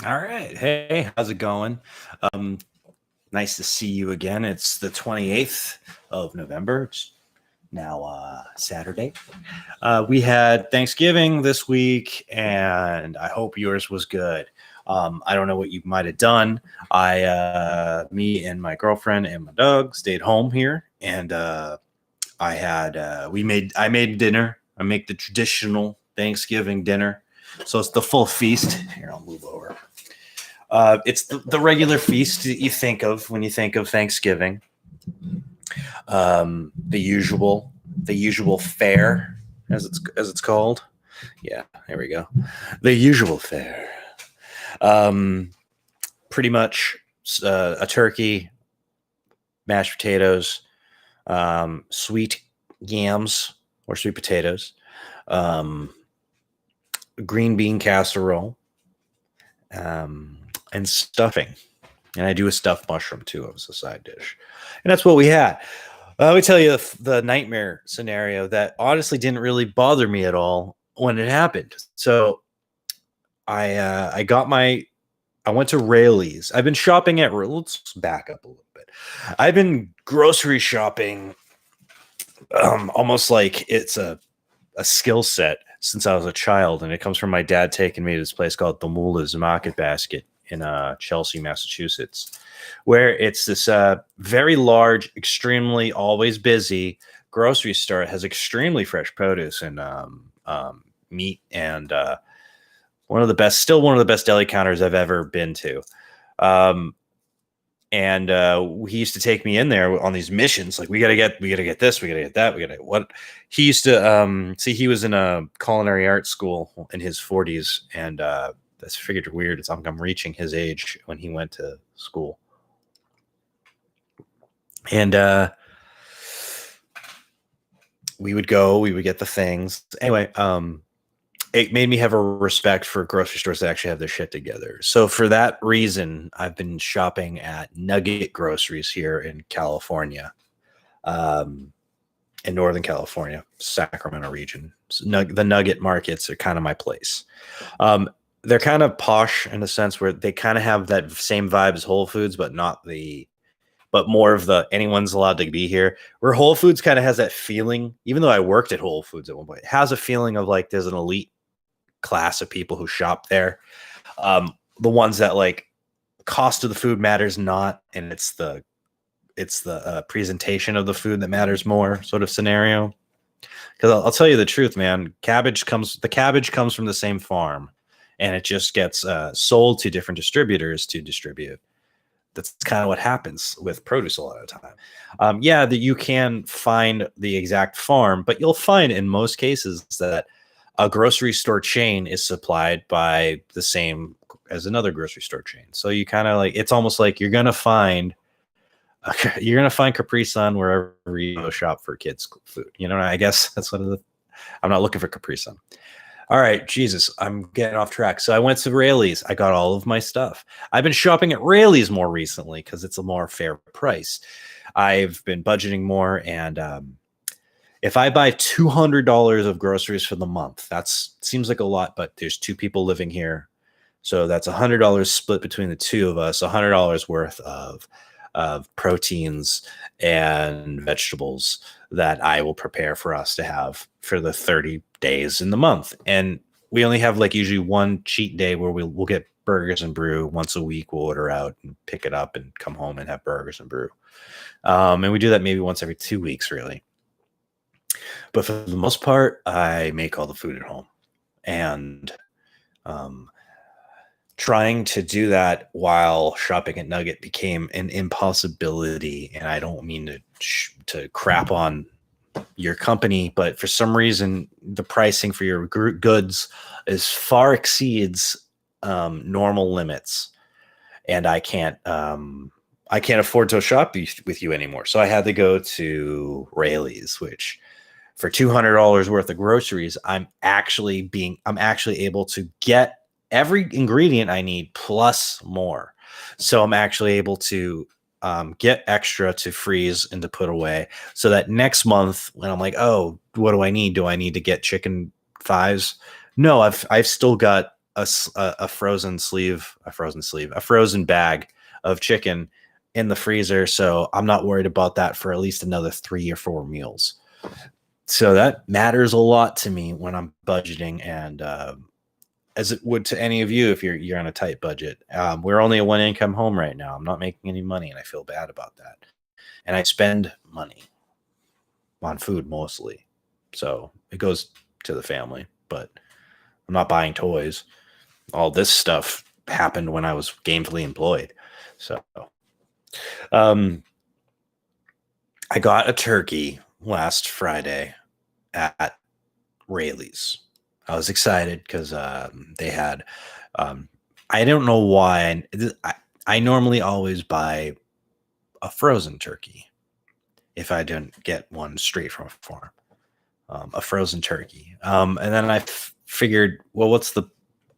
All right. Hey, how's it going? Um, Nice to see you again. It's the 28th of November. It's now Saturday. We had Thanksgiving this week, and I hope yours was good. I don't know what you might have done. Me and my girlfriend and my dog stayed home here, and I made dinner. I make the traditional Thanksgiving dinner. So it's the full feast. Here, I'll move over. It's the regular feast that you think of when you think of Thanksgiving. The usual fare, as it's called. Yeah, there we go. The usual fare. Um, Pretty much a turkey, mashed potatoes, sweet yams or sweet potatoes, um, green bean casserole, and stuffing. And I do a stuffed mushroom too as a side dish. And that's what we had. Let me tell you the nightmare scenario that honestly didn't really bother me at all when it happened. So I went to Raley's. I've been shopping at. Let's back up a little bit. I've been grocery shopping, almost like it's a skill set since I was a child, and it comes from my dad taking me to this place called the Moolah's Market Basket in Chelsea, Massachusetts, where it's this very large, extremely always busy grocery store. It has extremely fresh produce and meat, and still one of the best deli counters I've ever been to. Um, and he used to take me in there on these missions, like we gotta get this, we gotta get that, we gotta what. He used to see, he was in a culinary arts school in his 40s, and that's figured weird. It's I'm reaching his age when he went to school, and we would get the things anyway. It made me have a respect for grocery stores that actually have their shit together. So for that reason, I've been shopping at Nugget Groceries here in California, um, in Northern California, Sacramento region. So the Nugget markets are kind of my place. They're kind of posh in a sense where they kind of have that same vibe as Whole Foods, but not but more of the anyone's allowed to be here. Where Whole Foods kind of has that feeling, even though I worked at Whole Foods at one point, it has a feeling of like there's an elite class of people who shop there. The ones that like cost of the food matters not, and it's the presentation of the food that matters more, sort of scenario. Because I'll tell you the truth, man, the cabbage comes from the same farm, and it just gets sold to different distributors to distribute. That's kind of what happens with produce a lot of the time. Yeah, that you can find the exact farm, but you'll find in most cases that a grocery store chain is supplied by the same as another grocery store chain. So you kind of like, it's almost like you're gonna find Capri Sun wherever you go shop for kids food. You know, I guess that's what I'm not looking for Capri Sun. All right, Jesus, I'm getting off track. So I went to Raley's. I got all of my stuff. I've been shopping at Raley's more recently because it's a more fair price. I've been budgeting more, and if I buy $200 of groceries for the month, that seems like a lot, but there's two people living here, so that's $100 split between the two of us. $100 worth of proteins and vegetables that I will prepare for us to have for the 30 days in the month. And we only have like usually one cheat day where we'll get burgers and brew once a week. We'll order out and pick it up and come home and have burgers and brew. And we do that maybe once every 2 weeks, really. But for the most part, I make all the food at home. And trying to do that while shopping at Nugget became an impossibility. And I don't mean to crap on your company, but for some reason, the pricing for your goods far exceeds normal limits, and I can't afford to shop with you anymore. So I had to go to Raley's, which for $200 worth of groceries, I'm actually able to get every ingredient I need plus more. So I'm actually able to get extra to freeze and to put away, so that next month when I'm like, oh, what do I need? Do I need to get chicken thighs? No, I've still got a frozen bag of chicken in the freezer, so I'm not worried about that for at least another 3 or 4 meals. So that matters a lot to me when I'm budgeting, and as it would to any of you if you're on a tight budget. We're only a one income home right now. I'm not making any money, and I feel bad about that. And I spend money on food mostly, so it goes to the family. But I'm not buying toys. All this stuff happened when I was gainfully employed. So, I got a turkey last Friday at Rayleigh's. I was excited because they had. I don't know why. I normally always buy a frozen turkey if I didn't get one straight from a farm. A frozen turkey, and then I figured, well,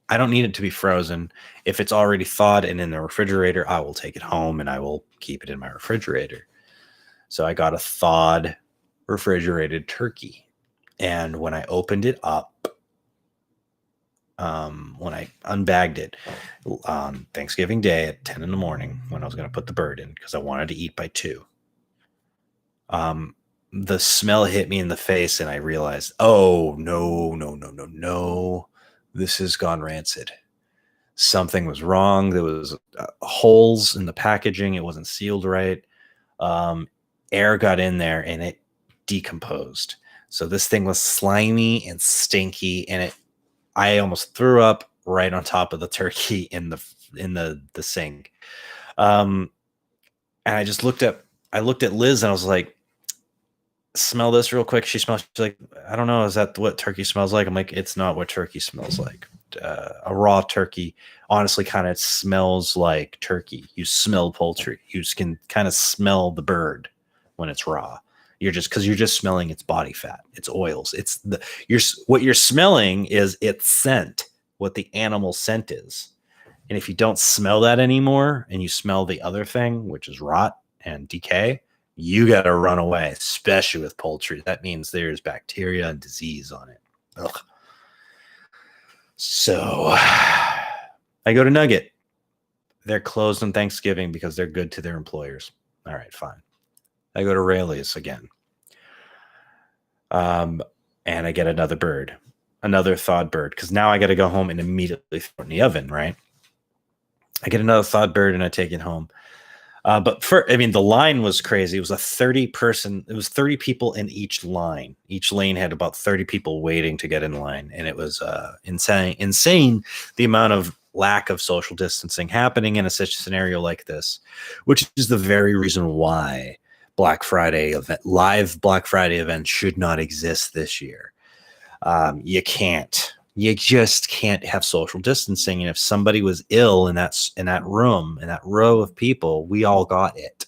I don't need it to be frozen. If it's already thawed and in the refrigerator, I will take it home and I will keep it in my refrigerator. So I got a thawed refrigerated turkey. And when I opened it up, when I unbagged it on Thanksgiving Day at 10 in the morning, when I was going to put the bird in because I wanted to eat by 2, the smell hit me in the face and I realized, oh, no. This has gone rancid. Something was wrong. There was holes in the packaging. It wasn't sealed right. Air got in there and it decomposed. So this thing was slimy and stinky, and I almost threw up right on top of the turkey in the sink. And I just looked at Liz and I was like, smell this real quick. She's like, I don't know, is that what turkey smells like? I'm like, it's not what turkey smells like. A raw turkey honestly kind of smells like turkey. You smell poultry. You can kind of smell the bird when it's raw. You're just smelling its body fat, its oils. What you're smelling is its scent, what the animal scent is. And if you don't smell that anymore and you smell the other thing, which is rot and decay, you got to run away, especially with poultry. That means there's bacteria and disease on it. Ugh. So I go to Nugget. They're closed on Thanksgiving because they're good to their employers. All right, fine. I go to Rayleigh's again. And I get another thawed bird, because now I got to go home and immediately throw it in the oven, right? I get another thawed bird and I take it home. But the line was crazy. It was 30 people in each line. Each lane had about 30 people waiting to get in line. And it was insane the amount of lack of social distancing happening in such a scenario like this, which is the very reason why live Black Friday events should not exist this year. You just can't have social distancing. And if somebody was ill in that row of people, we all got it.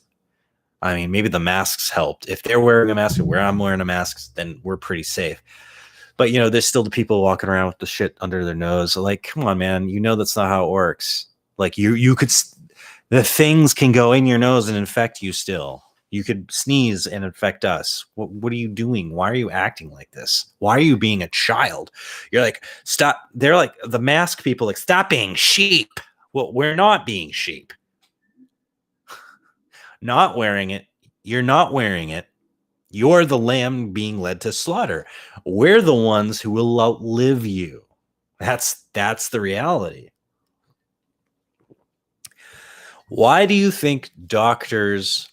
I mean, maybe the masks helped. If they're wearing a mask where I'm wearing a mask, then we're pretty safe. But there's still the people walking around with the shit under their nose. Like, come on, man, that's not how it works. Like the things can go in your nose and infect you still. You could sneeze and infect us. What are you doing? Why are you acting like this? Why are you being a child? You're like, stop. They're like, the mask people, like, stop being sheep. Well, we're not being sheep. Not wearing it. You're not wearing it. You're the lamb being led to slaughter. We're the ones who will outlive you. That's the reality. Why do you think doctors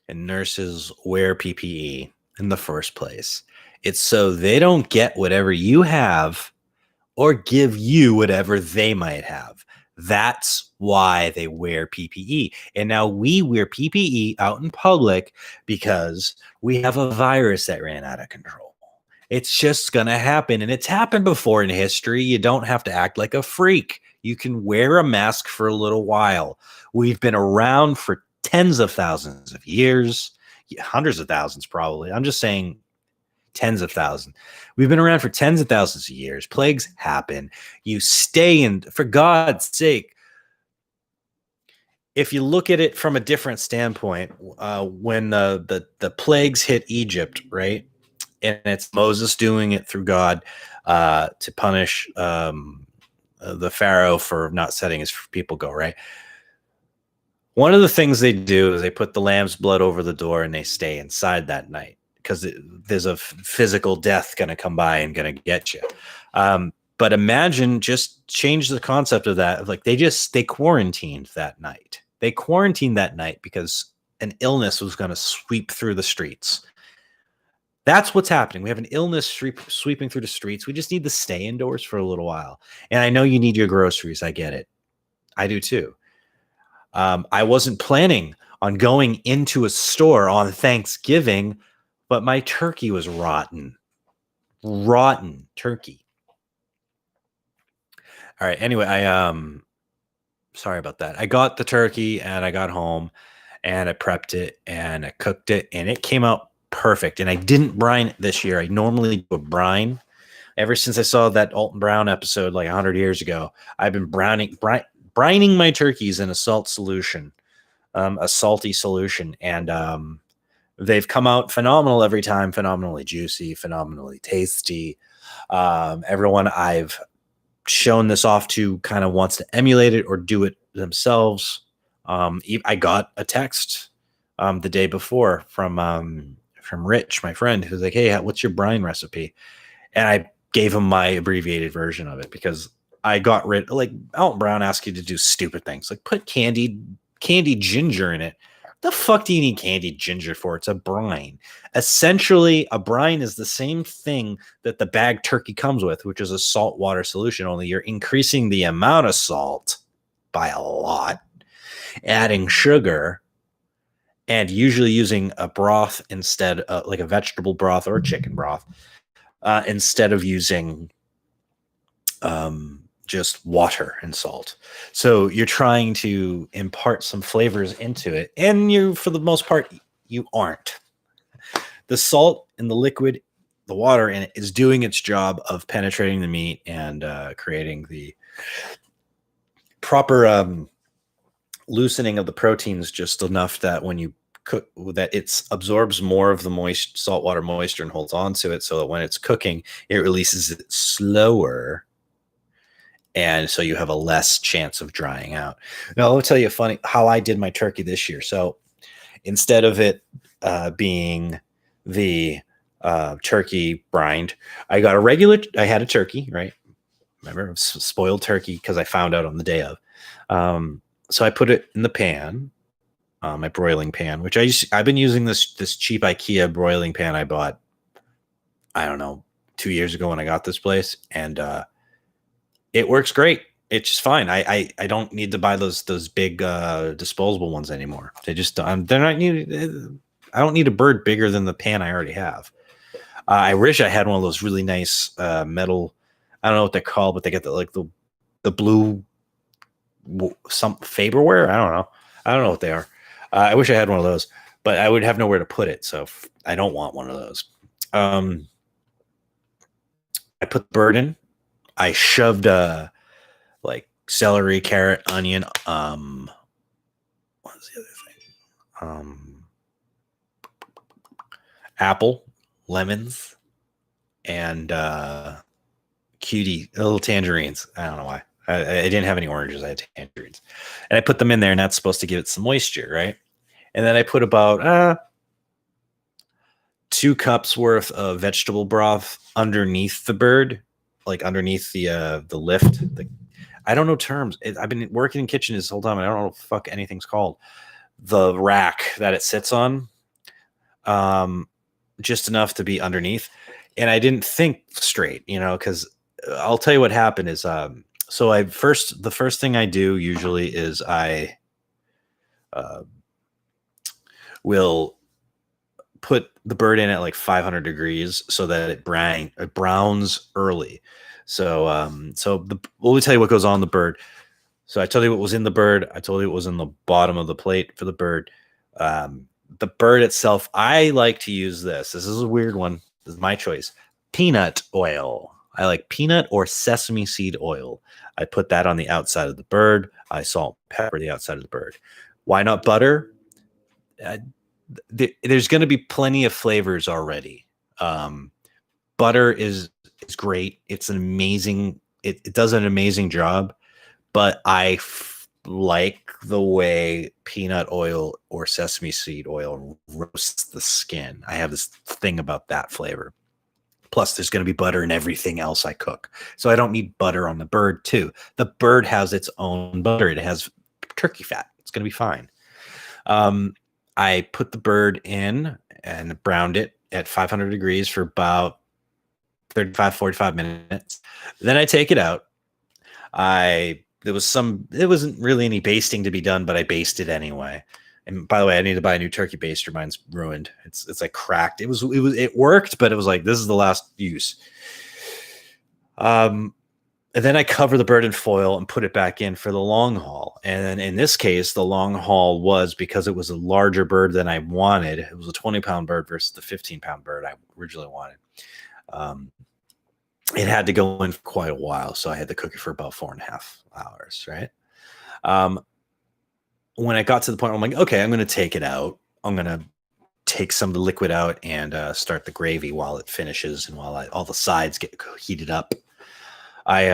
and nurses wear PPE in the first place? It's so they don't get whatever you have or give you whatever they might have. That's why they wear PPE. And now we wear PPE out in public because we have a virus that ran out of control. It's just going to happen. And it's happened before in history. You don't have to act like a freak. You can wear a mask for a little while. We've been around for tens of thousands of years, hundreds of thousands probably. I'm just saying tens of thousands. We've been around for tens of thousands of years. Plagues happen. You stay in, for God's sake. If you look at it from a different standpoint, when the plagues hit Egypt, right? And it's Moses doing it through God to punish the pharaoh for not setting his people go, right? One of the things they do is they put the lamb's blood over the door and they stay inside that night because there's a physical death going to come by and going to get you. But imagine, just change the concept of that. Like they quarantined that night. They quarantined that night because an illness was going to sweep through the streets. That's what's happening. We have an illness sweeping through the streets. We just need to stay indoors for a little while. And I know you need your groceries. I get it. I do too. I wasn't planning on going into a store on Thanksgiving, but my turkey was rotten. Rotten turkey. All right. Anyway, sorry about that. I got the turkey and I got home and I prepped it and I cooked it and it came out perfect. And I didn't brine it this year. I normally do a brine. Ever since I saw that Alton Brown episode like 100 years ago, I've been brining my turkeys in a salt solution, a salty solution. And they've come out phenomenal every time, phenomenally juicy, phenomenally tasty. Everyone I've shown this off to kind of wants to emulate it or do it themselves. I got a text the day before from Rich, my friend, who's like, "Hey, what's your brine recipe?" And I gave him my abbreviated version of it because I got rid, like Alton Brown asked you to do stupid things like put candied ginger in it. The fuck do you need candied ginger for? It's a brine. Essentially, a brine is the same thing that the bagged turkey comes with, which is a salt water solution, only you're increasing the amount of salt by a lot, adding sugar, and usually using a broth instead of like a vegetable broth or chicken broth, instead of using just water and salt. So you're trying to impart some flavors into it, and you, for the most part, you aren't. The salt in the liquid, the water in it, is doing its job of penetrating the meat and creating the proper loosening of the proteins just enough that when you cook, that it absorbs more of the saltwater moisture and holds on to it, so that when it's cooking, it releases it slower. And so you have a less chance of drying out. Now, let me tell you funny how I did my turkey this year. So instead of it being the turkey brined, I got I had a turkey, right? Remember, spoiled turkey because I found out on the day of. So I put it in the pan, my broiling pan, which I've been using this cheap IKEA broiling pan I bought, I don't know, 2 years ago when I got this place. And it works great. It's just fine. I don't need to buy those big disposable ones anymore. They're not needed. I don't need a bird bigger than the pan I already have. I wish I had one of those really nice metal. I don't know what they're called, but they get the blue some Faberware. I don't know what they are. I wish I had one of those, but I would have nowhere to put it, so I don't want one of those. I put the bird in. I shoved like celery, carrot, onion. What's the other thing? Apple, lemons, and cutie little tangerines. I don't know why. I didn't have any oranges. I had tangerines, and I put them in there, and that's supposed to give it some moisture, right? And then I put about 2 cups worth of vegetable broth underneath the bird, like underneath the lift. I don't know terms. I've been working in kitchen this whole time, and I don't know what the fuck anything's called. The rack that it sits on, just enough to be underneath. And I didn't think straight, because I'll tell you what happened is, so the first thing I do usually is I will put the bird in at like 500 degrees so that it browns early. So let me tell you what goes on the bird. So I told you what was in the bird. I told you what was in the bottom of the plate for the bird. The bird itself, I like to use this. This is a weird one. This is my choice. Peanut oil. I like peanut or sesame seed oil. I put that on the outside of the bird. I salt and pepper the outside of the bird. Why not butter? There's going to be plenty of flavors already. Butter is great. It's an amazing it does an amazing job, but I like the way peanut oil or sesame seed oil roasts the skin. I have this thing about that flavor. Plus, there's going to be butter in everything else I cook. So I don't need butter on the bird, too. The bird has its own butter. It has turkey fat. It's going to be fine. I put the bird in and browned it at 500 degrees for about 35, 45 minutes. Then I take it out. It wasn't really any basting to be done, but I basted anyway. And by the way, I need to buy a new turkey baster. Mine's ruined. It's like cracked. It worked, but it was like, this is the last use. And then I cover the bird in foil and put it back in for the long haul. And then in this case, the long haul was because it was a larger bird than I wanted. It was a 20-pound bird versus the 15-pound bird I originally wanted. It had to go in for quite a while, so I had to cook it for about 4.5 hours, right? When I got to the point where I'm like, okay, I'm going to take it out. I'm going to take some of the liquid out and start the gravy while it finishes and while all the sides get heated up. As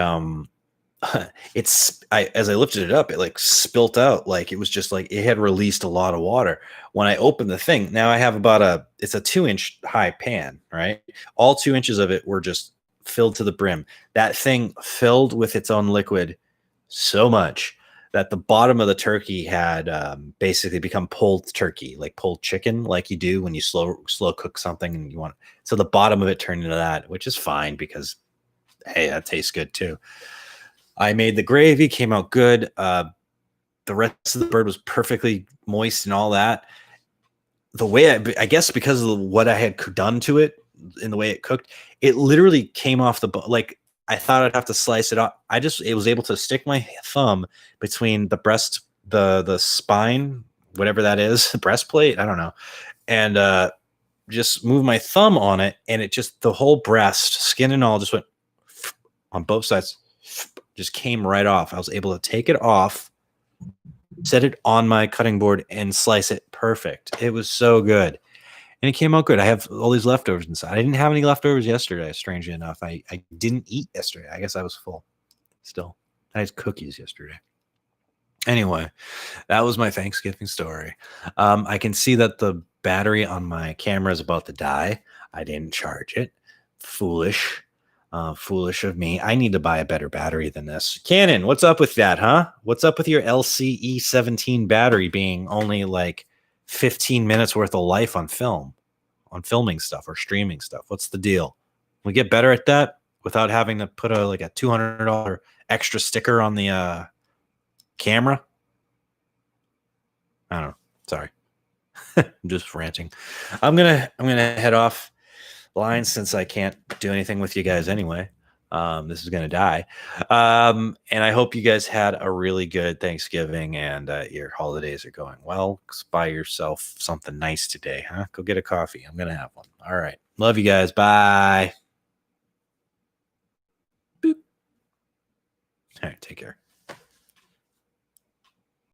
I lifted it up, it like spilt out. Like it was just like it had released a lot of water. When I opened the thing, now I have it's a 2-inch high pan, right? All 2 inches of it were just filled to the brim. That thing filled with its own liquid so much that the bottom of the turkey had basically become pulled turkey, like pulled chicken, like you do when you slow cook something and you want. So the bottom of it turned into that, which is fine because, hey, that tastes good too. I made the gravy, came out good. The rest of the bird was perfectly moist and all that. The way I guess because of what I had done to it in the way it cooked, it literally came off the like. I thought I'd have to slice it off. It was able to stick my thumb between the breast, the spine, whatever that is, breastplate, I don't know, and just move my thumb on it, and it just, the whole breast, skin and all, just went on both sides, just came right off. I was able to take it off, set it on my cutting board, and slice it perfect. It was so good. And it came out good. I have all these leftovers inside. I didn't have any leftovers yesterday, strangely enough. I didn't eat yesterday. I guess I was full still. I had cookies yesterday. Anyway, that was my Thanksgiving story. I can see that the battery on my camera is about to die. I didn't charge it. Foolish. Foolish of me. I need to buy a better battery than this. Canon, what's up with that, huh? What's up with your LCE 17 battery being only like 15 minutes worth of life on filming stuff or streaming stuff? What's the deal? We get better at that without having to put a $200 extra sticker on the camera. I don't know. Sorry. I'm just ranting. I'm gonna head off line since I can't do anything with you guys anyway. This is going to die. And I hope you guys had a really good Thanksgiving and your holidays are going well. Buy yourself something nice today, huh? Go get a coffee. I'm going to have one. All right. Love you guys. Bye. Boop. All right. Take care.